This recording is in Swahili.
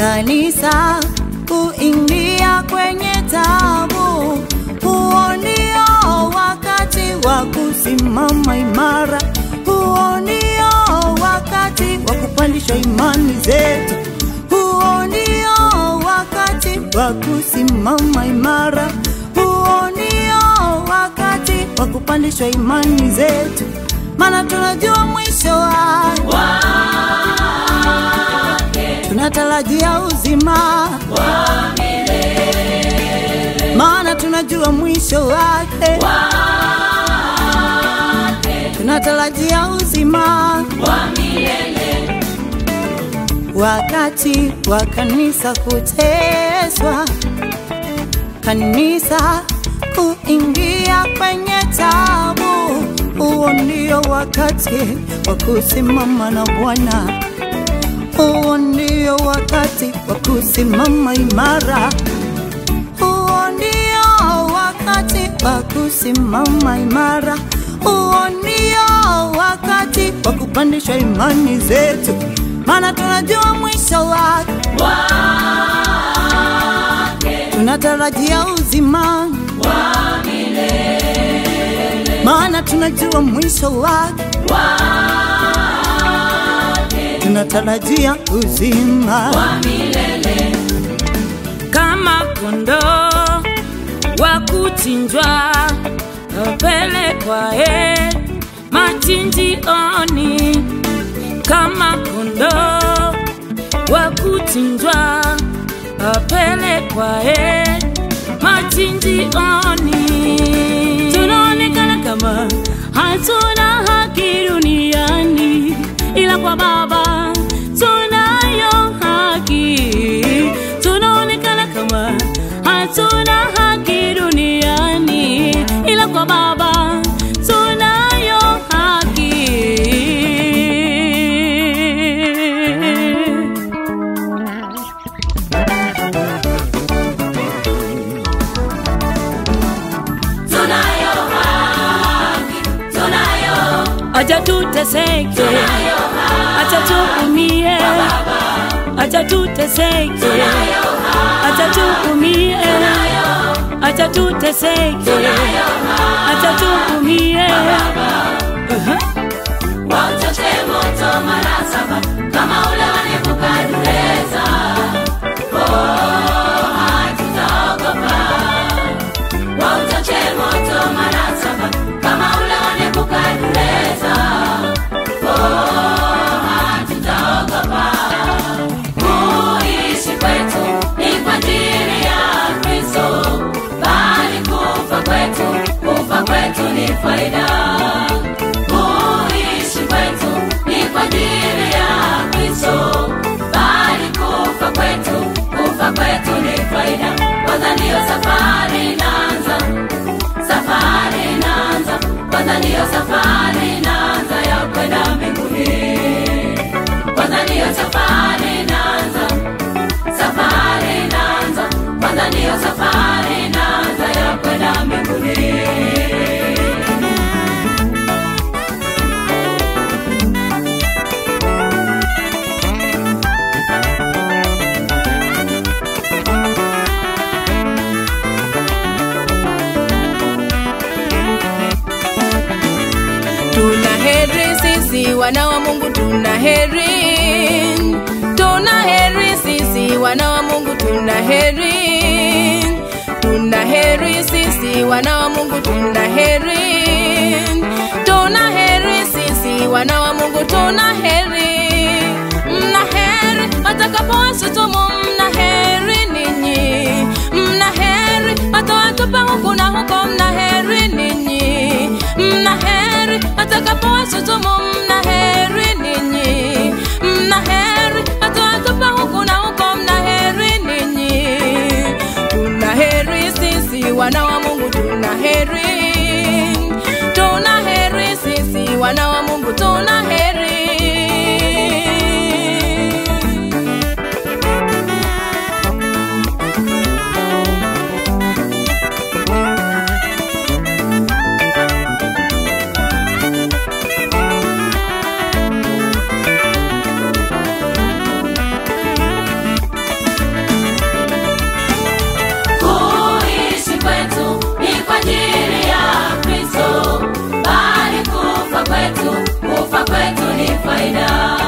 kanisa kuingia kwenye taabu. Huo ndio wakati wa kusimama imara. Huo ndio wakati wa kupandisha imani zetu. Huo ndio wakati wa kusimama imara. Huo ndio wakati wa kupandisha imani zetu. Maana tunajua mwisho wake, tunatarajia uzima wa milele. Maana tunajua mwisho wake, tunatarajia uzima wa milele. Wakati wa kanisa kuteswa, kanisa kuingia kwenye taabu, huo ndio wakati wa kusimama na Bwana. Huo ndio wakati wa kusimama imara. Huo ndio wakati wa kusimama imara. Huo ndio wakati wa kupandisha imani zetu. Maana tunajua mwisho wake, tunatarajia uzima wa milele. Maana tunajua mwisho wake, tunatarajia uzima wa milele. Kama kondoo wa kuchinjwa, apelekwa machinjioni. Kama kondoo wa kuchinjwa, apelekwa machinjioni. Tunaonekana kama hatuna haki duniani, ila kwa Baba tunayo haki. Tunaonekana kama hatuna haki duniani, ila kwa Baba tunayo haki. Tunayo haki, tunayo. Acha tuteseke, acha tuumie, acha tuteseke, acha tuumie, acha tuteseke, acha tuumie. Wachoche moto mara 7 kama ule wa Nebukadneza. Hatutaogopa. Wachoche moto mara 7 kama ule wa Nebukadneza. Hatutaogopa. Kuishi kwetu ni kwa ajili ya Kristo, bali kufa kwetu ni faida. Kuishi kwetu ni kwa ajili ya Kristo, bali kufa kwetu ni faida. Kwanza ndio safari inaanza, kwanza ndio safari inaanza ya kwenda mbinguni. Kwanza ndio safari inaanza, kwanza ndio safari inaanza ya kwenda mbinguni. Tunaheri sisi wana wa Mungu, tunaheri. Tunaheri sisi wana wa Mungu, tunaheri. Tunaheri sisi wana wa Mungu, tunaheri. Tunaheri sisi wana wa Mungu, tunaheri. Mnaheri watakapowashutumu, mnaheri ninyi. Mnaheri watawatupa huku na huko, mnaheri ninyi. Mnaheri watakapowashutumu, mnaheri ninyi. Mnaheri watawatupa huku na huko, mnaheri ninyi. Tunaheri sisi wana wa Mungu, tunaheri. Tunaheri sisi wana wa Mungu, tunaheri. kwetu ni faida.